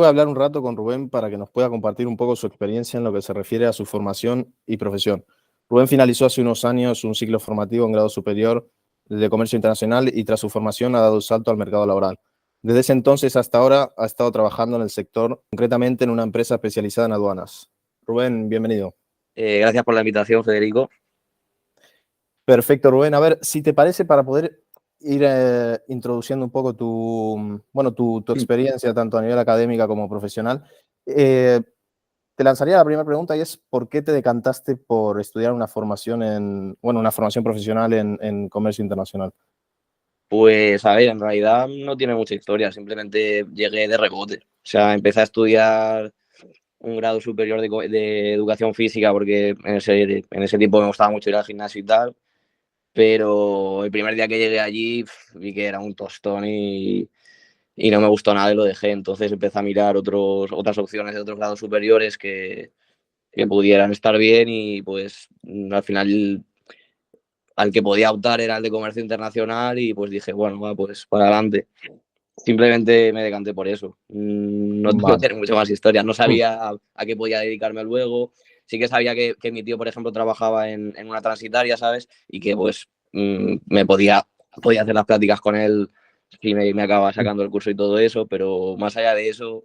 voy a hablar un rato con Rubén para que nos pueda compartir un poco su experiencia en lo que se refiere a su formación y profesión. Rubén finalizó hace unos años un ciclo formativo en grado superior de comercio internacional y tras su formación ha dado un salto al mercado laboral. Desde ese entonces hasta ahora ha estado trabajando en el sector, concretamente en una empresa especializada en aduanas. Rubén, bienvenido. Gracias por la invitación, Federico. Perfecto, Rubén. A ver, si te parece, para poder ir introduciendo un poco tu experiencia, tanto a nivel académica como profesional, te lanzaría la primera pregunta y es ¿por qué te decantaste por estudiar una formación una formación profesional en comercio internacional? Pues a ver, en realidad no tiene mucha historia, simplemente llegué de rebote. O sea, empecé a estudiar un grado superior de educación física porque en ese tiempo me gustaba mucho ir al gimnasio y tal, pero el primer día que llegué allí vi que era un tostón y no me gustó nada y lo dejé. Entonces empecé a mirar otras opciones de otros grados superiores que pudieran estar bien y pues al final al que podía optar era el de comercio internacional y pues dije, bueno, va, pues para adelante. Simplemente me decanté por eso. No Vale. tiene mucha más historia. No sabía a qué podía dedicarme luego. Sí que sabía que mi tío, por ejemplo, trabajaba en una transitaria, ¿sabes? Y que pues podía hacer las prácticas con él si me acababa sacando el curso y todo eso, pero más allá de eso,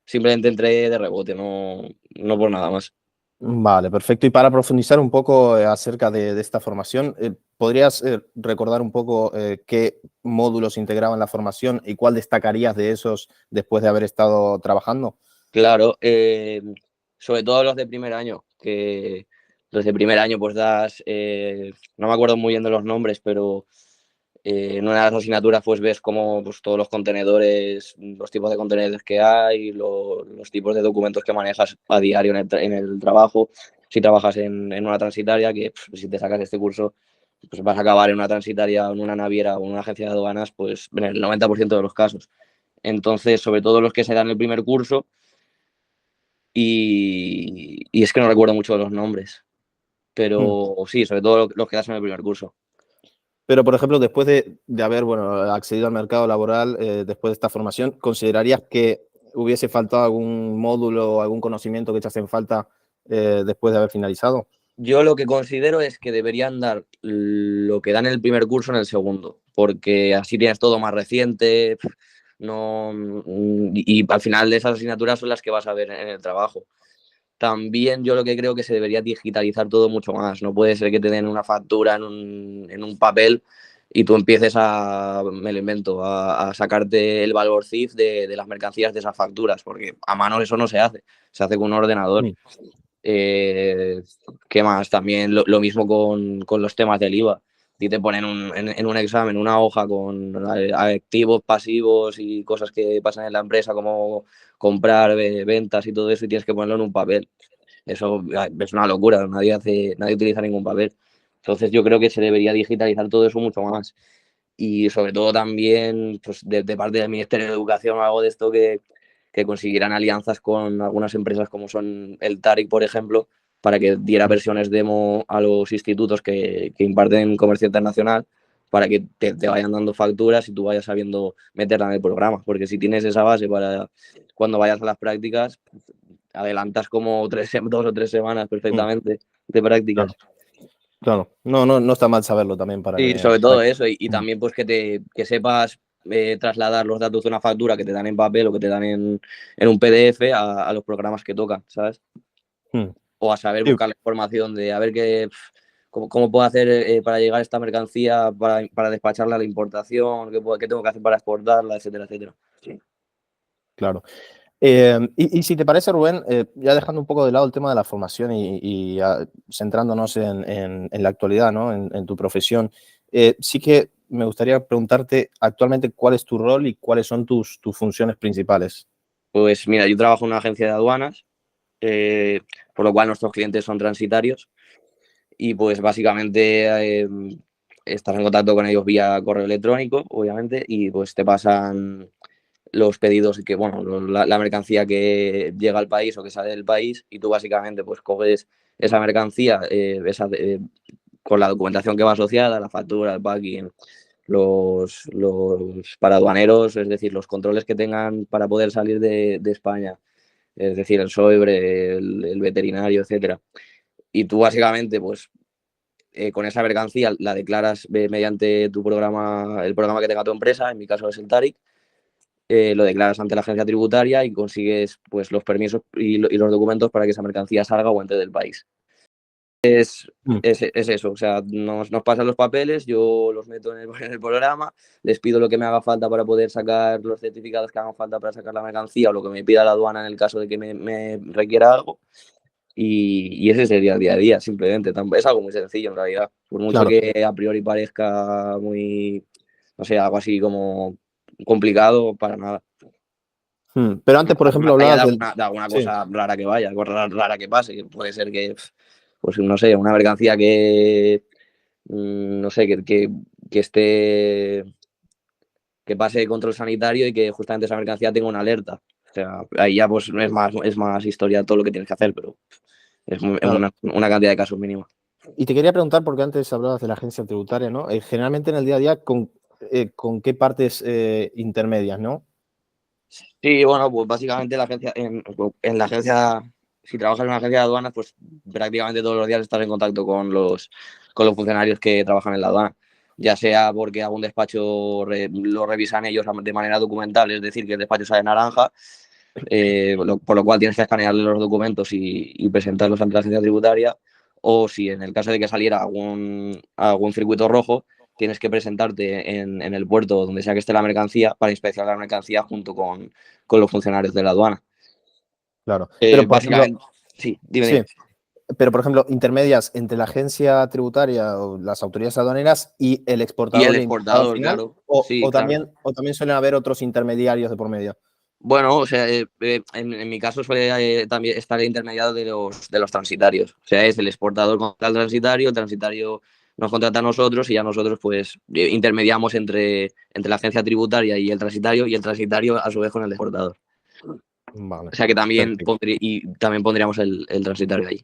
simplemente entré de rebote, no por nada más. Vale, perfecto. Y para profundizar un poco acerca de esta formación, ¿podrías recordar un poco qué módulos integraban la formación y cuál destacarías de esos después de haber estado trabajando? Claro, sobre todo los de primer año, que los de primer año pues no me acuerdo muy bien de los nombres, pero en una de las asignaturas pues ves como pues, todos los contenedores, los tipos de contenedores que hay, los tipos de documentos que manejas a diario en el trabajo. Si trabajas en una transitaria, que pues, si te sacas este curso, pues vas a acabar en una transitaria, en una naviera o en una agencia de aduanas, pues en el 90% de los casos. Entonces, sobre todo los que se dan el primer curso, y es que no recuerdo mucho de los nombres, Mm. pero sí, sobre todo los que das en el primer curso. Pero, por ejemplo, después de haber accedido al mercado laboral, después de esta formación, ¿considerarías que hubiese faltado algún módulo o algún conocimiento que te hacen falta después de haber finalizado? Yo lo que considero es que deberían dar lo que dan en el primer curso en el segundo, porque así tienes todo más reciente, no, y al final esas asignaturas son las que vas a ver en el trabajo. También yo lo que creo que se debería digitalizar todo mucho más. No puede ser que te den una factura en un papel y tú empieces me lo invento, a sacarte el valor CIF de las mercancías de esas facturas, porque a mano eso no se hace con un ordenador. Mm. Eh, ¿Qué más? También lo mismo con los temas del IVA. Y te ponen en un examen una hoja con activos, pasivos y cosas que pasan en la empresa, como comprar, ventas y todo eso, y tienes que ponerlo en un papel. Eso es una locura, nadie utiliza ningún papel. Entonces yo creo que se debería digitalizar todo eso mucho más. Y sobre todo también pues, de parte del Ministerio de Educación o algo de esto que consiguieran alianzas con algunas empresas como son el TARIC, por ejemplo, para que diera versiones demo a los institutos que imparten comercio internacional, para que te vayan dando facturas y tú vayas sabiendo meterla en el programa. Porque si tienes esa base para cuando vayas a las prácticas, adelantas como 2 o 3 semanas Mm. perfectamente de prácticas. Claro, claro. No está mal saberlo también para Sí, que... sobre todo eso, y Mm. también pues que sepas trasladar los datos de una factura que te dan en papel o que te dan en un PDF a los programas que tocan, ¿sabes? Mm. O a saber Sí. buscar la información de a ver cómo puedo hacer para llegar esta mercancía, para despacharla a la importación, qué tengo que hacer para exportarla, etcétera, etcétera. Sí. Claro. Y si te parece, Rubén, ya dejando un poco de lado el tema de la formación y centrándonos en la actualidad, ¿no? En tu profesión, sí que me gustaría preguntarte actualmente cuál es tu rol y cuáles son tus funciones principales. Pues mira, yo trabajo en una agencia de aduanas, eh, por lo cual nuestros clientes son transitarios. Y pues básicamente estás en contacto con ellos vía correo electrónico, obviamente, y pues te pasan los pedidos que, bueno, la mercancía que llega al país o que sale del país, y tú básicamente pues coges esa mercancía con la documentación que va asociada, la factura, el packing, los paraduaneros, es decir, los controles que tengan para poder salir de España, es decir, el SOEBRE, el veterinario, etcétera. Y tú básicamente, pues, con esa mercancía la declaras mediante tu programa, el programa que tenga tu empresa, en mi caso es el TARIC, lo declaras ante la agencia tributaria y consigues pues los permisos y los documentos para que esa mercancía salga o entre del país. Es eso, o sea, nos pasan los papeles, yo los meto en el programa, les pido lo que me haga falta para poder sacar los certificados que hagan falta para sacar la mercancía o lo que me pida la aduana en el caso de que me requiera algo. Y ese sería el día a día, simplemente. Es algo muy sencillo en realidad. Por mucho Claro. que a priori parezca muy, no sé, algo así como complicado, para nada. Pero antes, por ejemplo, Más allá hablabas del... de alguna Sí, cosa rara que vaya, algo rara que pase, que puede ser que, pues no sé, una mercancía que, no sé, que esté, que pase de control sanitario y que justamente esa mercancía tenga una alerta. O sea, ahí ya pues es más historia todo lo que tienes que hacer, pero es claro. una cantidad de casos mínima. Y te quería preguntar, porque antes hablabas de la agencia tributaria, ¿no? Generalmente en el día a día, ¿con qué partes intermedias, no? Sí, bueno, pues básicamente en la agencia, si trabajas en una agencia de aduanas, pues prácticamente todos los días estás en contacto con los funcionarios que trabajan en la aduana, ya sea porque algún despacho lo revisan ellos de manera documental, es decir, que el despacho sale naranja, por lo cual tienes que escanearle los documentos y presentarlos ante la agencia tributaria, o si en el caso de que saliera algún circuito rojo, tienes que presentarte en el puerto donde sea que esté la mercancía para inspeccionar la mercancía junto con los funcionarios de la aduana. Claro. Pero, por ejemplo, Básicamente, sí, dime. sí, pero, por ejemplo, intermedias entre la agencia tributaria o las autoridades aduaneras y el Y el exportador y el importador exportador, final, claro, sí, claro. o también suelen haber otros intermediarios de por medio. Bueno, o sea, en mi caso suele también estar intermediado de los transitarios. O sea, es el exportador contra el transitario nos contrata a nosotros y ya nosotros pues intermediamos entre la agencia tributaria y el transitario a su vez con el exportador. Vale, O sea que también, perfecto. también pondríamos el transitario ahí.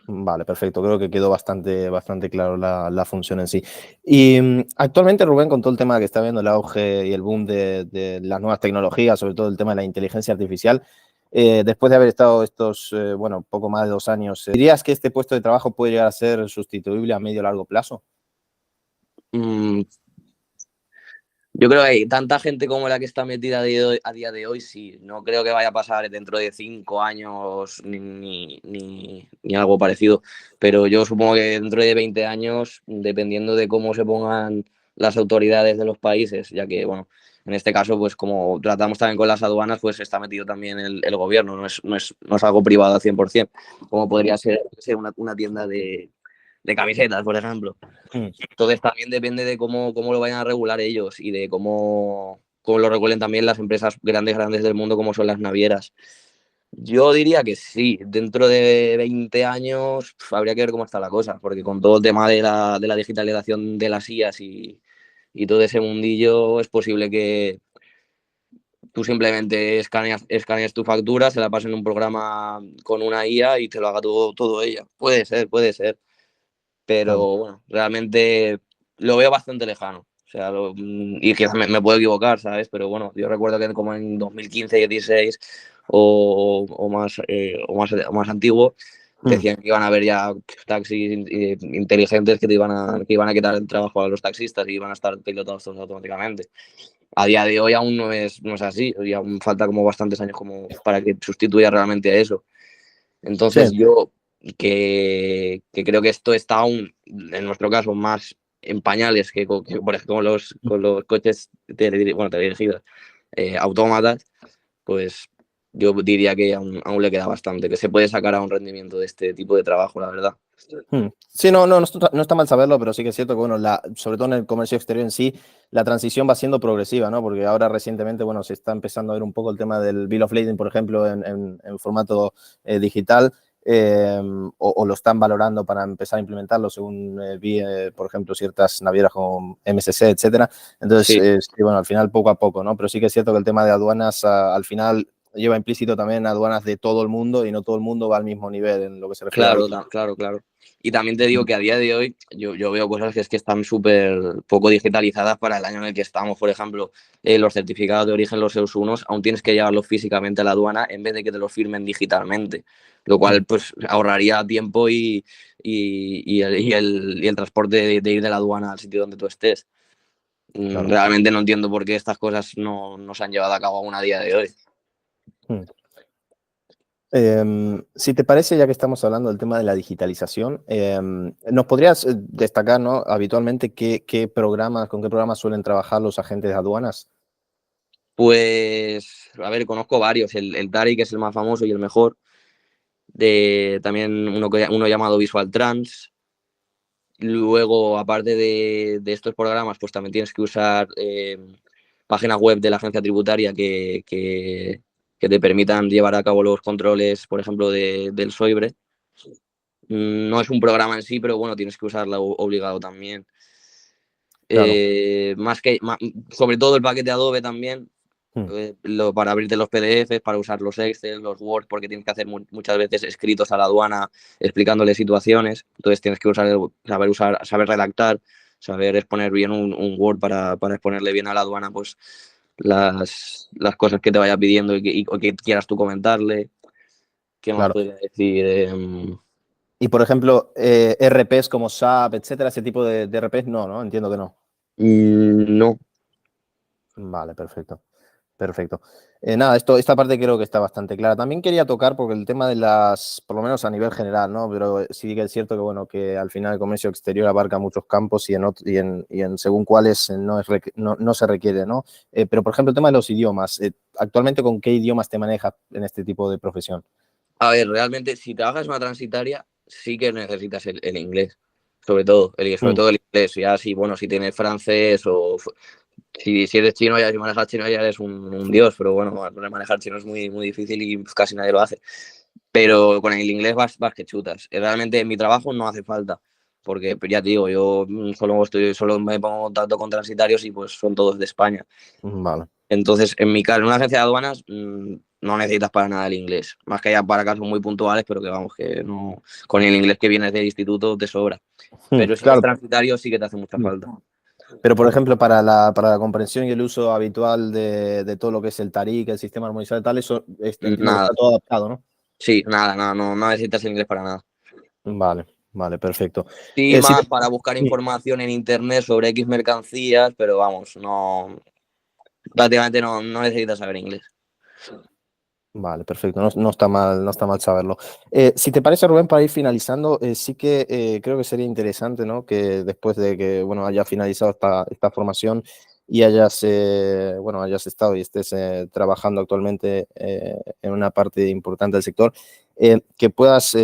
Vale, perfecto. Creo que quedó bastante claro la función en sí. Y actualmente, Rubén, con todo el tema que está viendo el auge y el boom de las nuevas tecnologías, sobre todo el tema de la inteligencia artificial, después de haber estado estos, bueno, poco más de 2 años, ¿dirías que este puesto de trabajo puede llegar a ser sustituible a medio o largo plazo? Mm, Yo creo que hay tanta gente como la que está metida a día de hoy, sí. No creo que vaya a pasar dentro de 5 años ni algo parecido. Pero yo supongo que dentro de 20 años, dependiendo de cómo se pongan las autoridades de los países, ya que, bueno, en este caso, pues como tratamos también con las aduanas, pues está metido también el gobierno, no es algo privado al 100%, como podría ser una tienda de camisetas, por ejemplo. Mm. Entonces también depende de cómo lo vayan a regular ellos y de cómo lo regulen también las empresas grandes del mundo como son las navieras. Yo diría que sí, dentro de 20 años habría que ver cómo está la cosa, porque con todo el tema de la digitalización de las IAs y todo ese mundillo es posible que tú simplemente escaneas tu factura, se la pases en un programa con una IA y te lo haga todo ella. Puede ser, Claro. pero bueno, realmente lo veo bastante lejano. O sea, y quizás me puedo equivocar, ¿sabes? Pero bueno, yo recuerdo que como en 2015, 16 o más antiguo, Mm. decían que iban a haber ya taxis inteligentes que iban a quitar el trabajo a los taxistas y iban a estar pilotados todos automáticamente. A día de hoy aún no es así, y aún falta como bastantes años como para que sustituya realmente a eso. Sí, Entonces yo que creo que esto está aún, en nuestro caso, más en pañales que por ejemplo, con los coches teledirigidos autómatas, pues yo diría que aún le queda bastante, que se puede sacar a un rendimiento de este tipo de trabajo, la verdad. Sí, no está mal saberlo, pero sí que es cierto que, bueno, sobre todo en el comercio exterior en sí, la transición va siendo progresiva, ¿no? Porque ahora recientemente, bueno, se está empezando a ver un poco el tema del Bill of Lading, por ejemplo, en formato digital, o lo están valorando para empezar a implementarlo, según vi, por ejemplo, ciertas navieras como MSC, etcétera. Entonces, Sí, sí, bueno, al final poco a poco, ¿no? Pero sí que es cierto que el tema de aduanas, al final lleva implícito también aduanas de todo el mundo y no todo el mundo va al mismo nivel en lo que se refiere a... Claro. Y también te digo que a día de hoy yo veo cosas que están súper poco digitalizadas para el año en el que estamos. Por ejemplo, los certificados de origen, los EUS1, aún tienes que llevarlos físicamente a la aduana en vez de que te los firmen digitalmente, lo cual pues ahorraría tiempo y el transporte de ir de la aduana al sitio donde tú estés. Claro. Realmente no entiendo por qué estas cosas no se han llevado a cabo aún a día de hoy. Si te parece, ya que estamos hablando del tema de la digitalización, ¿nos podrías destacar, ¿no? Habitualmente con qué programas suelen trabajar los agentes de aduanas? Pues, a ver, conozco varios. El Tari, que es el más famoso y el mejor. También uno llamado Visual Trans. Luego, aparte de estos programas, pues también tienes que usar páginas web de la agencia tributaria que te permitan llevar a cabo los controles, por ejemplo, del SOIBRE. No es un programa en sí, pero bueno, tienes que usarlo obligado también. Claro. Sobre todo el paquete Adobe también, para abrirte los PDFs, para usar los Excel, los Word, porque tienes que hacer muchas veces escritos a la aduana explicándole situaciones. Entonces tienes que saber redactar, saber exponer bien un Word para exponerle bien a la aduana pues las cosas que te vaya pidiendo o que quieras tú comentarle. ¿Qué más Claro. podría decir? Y, por ejemplo, RPs como SAP, etcétera, ese tipo de RPs, no, entiendo que no. No. Vale, perfecto. Nada, esta parte creo que está bastante clara. También quería tocar, porque el tema de por lo menos a nivel general, ¿no? Pero sí que es cierto que, bueno, que al final el comercio exterior abarca muchos campos y en según cuáles no se requiere, ¿no? Pero, por ejemplo, el tema de los idiomas. Actualmente, ¿con qué idiomas te manejas en este tipo de profesión? A ver, realmente, si trabajas en una transitaria, sí que necesitas el inglés, sobre todo el inglés. Ya si tienes francés o si eres chino, si manejas chino ya eres un dios, pero bueno, manejar chino es muy, muy difícil y casi nadie lo hace. Pero con el inglés vas que chutas. Realmente en mi trabajo no hace falta, porque ya te digo, yo solo me pongo en contacto con transitarios y pues son todos de España. Vale. Entonces, en mi caso, en una agencia de aduanas no necesitas para nada el inglés, más que haya para casos muy puntuales, pero que vamos, que no, con el inglés que vienes del instituto te sobra. Pero si eres Claro. transitario sí que te hace mucha falta. Pero, por ejemplo, para la comprensión y el uso habitual de todo lo que es el TARIC, el sistema armonizado y tal, eso entiendo que Nada, está todo adaptado, ¿no? sí, nada, no necesitas el inglés para nada. Vale, perfecto. Sí, Sí, más para buscar información en internet sobre X mercancías, pero vamos, prácticamente no necesitas saber inglés. Vale, perfecto. No está mal saberlo. Si te parece, Rubén, para ir finalizando, sí que creo que sería interesante, ¿no? Que después de que, bueno, hayas finalizado esta formación y hayas estado y estés trabajando actualmente en una parte importante del sector, que puedas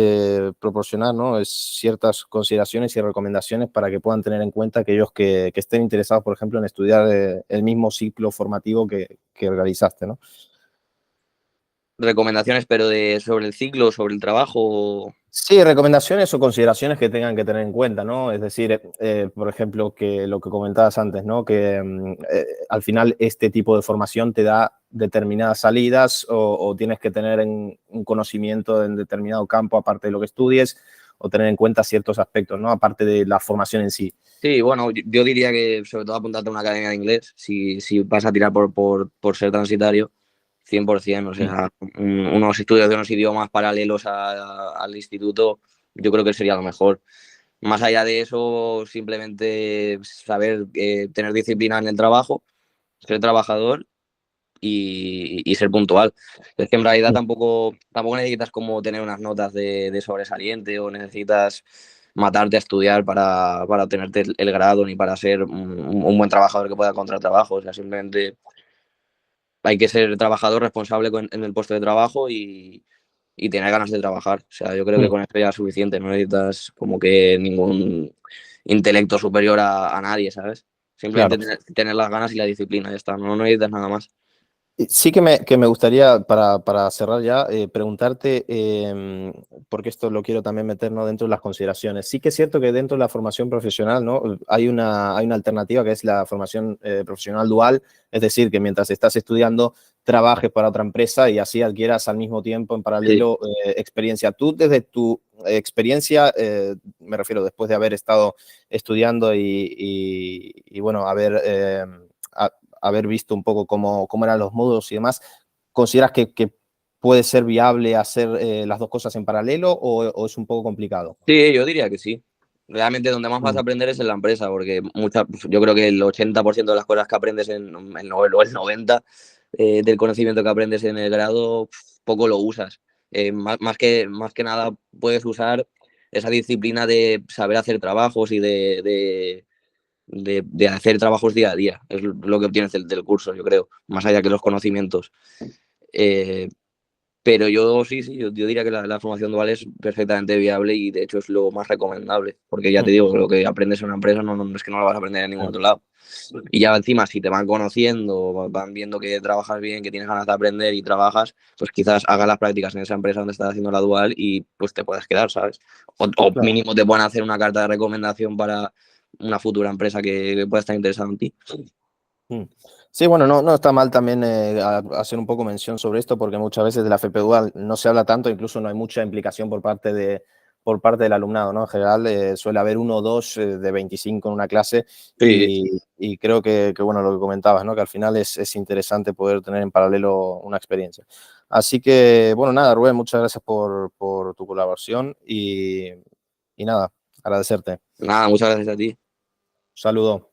proporcionar, ¿no? Ciertas consideraciones y recomendaciones para que puedan tener en cuenta aquellos que estén interesados, por ejemplo, en estudiar el mismo ciclo formativo que realizaste, ¿no? Recomendaciones, pero sobre el ciclo, sobre el trabajo. Sí, recomendaciones o consideraciones que tengan que tener en cuenta, ¿no? Es decir, por ejemplo, que lo que comentabas antes, ¿no? Que al final este tipo de formación te da determinadas salidas o tienes que tener un conocimiento en determinado campo aparte de lo que estudies o tener en cuenta ciertos aspectos, ¿no? Aparte de la formación en sí. Sí, bueno, yo diría que sobre todo apuntarte a una academia de inglés si vas a tirar por ser transitario, 100%. O sea, unos estudios de unos idiomas paralelos al instituto, yo creo que sería lo mejor. Más allá de eso, simplemente saber tener disciplina en el trabajo, ser trabajador y ser puntual. Es que en realidad tampoco necesitas como tener unas notas de sobresaliente o necesitas matarte a estudiar para obtenerte el grado ni para ser un buen trabajador que pueda encontrar trabajo. O sea, simplemente hay que ser trabajador responsable en el puesto de trabajo y tener ganas de trabajar. O sea, yo creo que con eso ya es suficiente. No necesitas como que ningún intelecto superior a nadie, ¿sabes? Claro. Simplemente tener las ganas y la disciplina, ya está. No necesitas nada más. Sí que me gustaría, para cerrar ya, preguntarte, porque esto lo quiero también meter, ¿no?, dentro de las consideraciones. Sí que es cierto que dentro de la formación profesional, ¿no?, hay una alternativa que es la formación profesional dual, es decir, que mientras estás estudiando trabajes para otra empresa y así adquieras al mismo tiempo, en Sí. paralelo, experiencia. Tú, desde tu experiencia, me refiero, después de haber estado estudiando y bueno, haber visto un poco cómo eran los módulos y demás, ¿consideras que puede ser viable hacer las dos cosas en paralelo o es un poco complicado? Sí, yo diría que sí. Realmente donde más vas a Mm, aprender es en la empresa, porque yo creo que el 80% de las cosas que aprendes o el 90% del conocimiento que aprendes en el grado, poco lo usas. Más que nada puedes usar esa disciplina de saber hacer trabajos y de hacer trabajos día a día. Es lo que obtienes del curso, yo creo, más allá que los conocimientos. Eh, pero yo diría que la formación dual es perfectamente viable y de hecho es lo más recomendable, porque ya te mm, digo, lo que aprendes en una empresa no es que no lo vas a aprender en ningún otro lado. Y ya encima, si te van conociendo, van viendo que trabajas bien, que tienes ganas de aprender y trabajas, pues quizás hagas las prácticas en esa empresa donde estás haciendo la dual y pues te puedas quedar, ¿sabes? O claro. mínimo te puedan hacer una carta de recomendación para una futura empresa que pueda estar interesada en ti. Mm. Sí, bueno, no está mal también hacer un poco mención sobre esto, porque muchas veces de la FP Dual no se habla tanto, incluso no hay mucha implicación por parte del alumnado, ¿no? En general suele haber uno o dos de 25 en una clase Sí, y creo que, bueno, lo que comentabas, ¿no?, que al final es interesante poder tener en paralelo una experiencia. Así que, bueno, nada, Rubén, muchas gracias por tu colaboración y nada, agradecerte. nada, muchas gracias a ti. Saludos.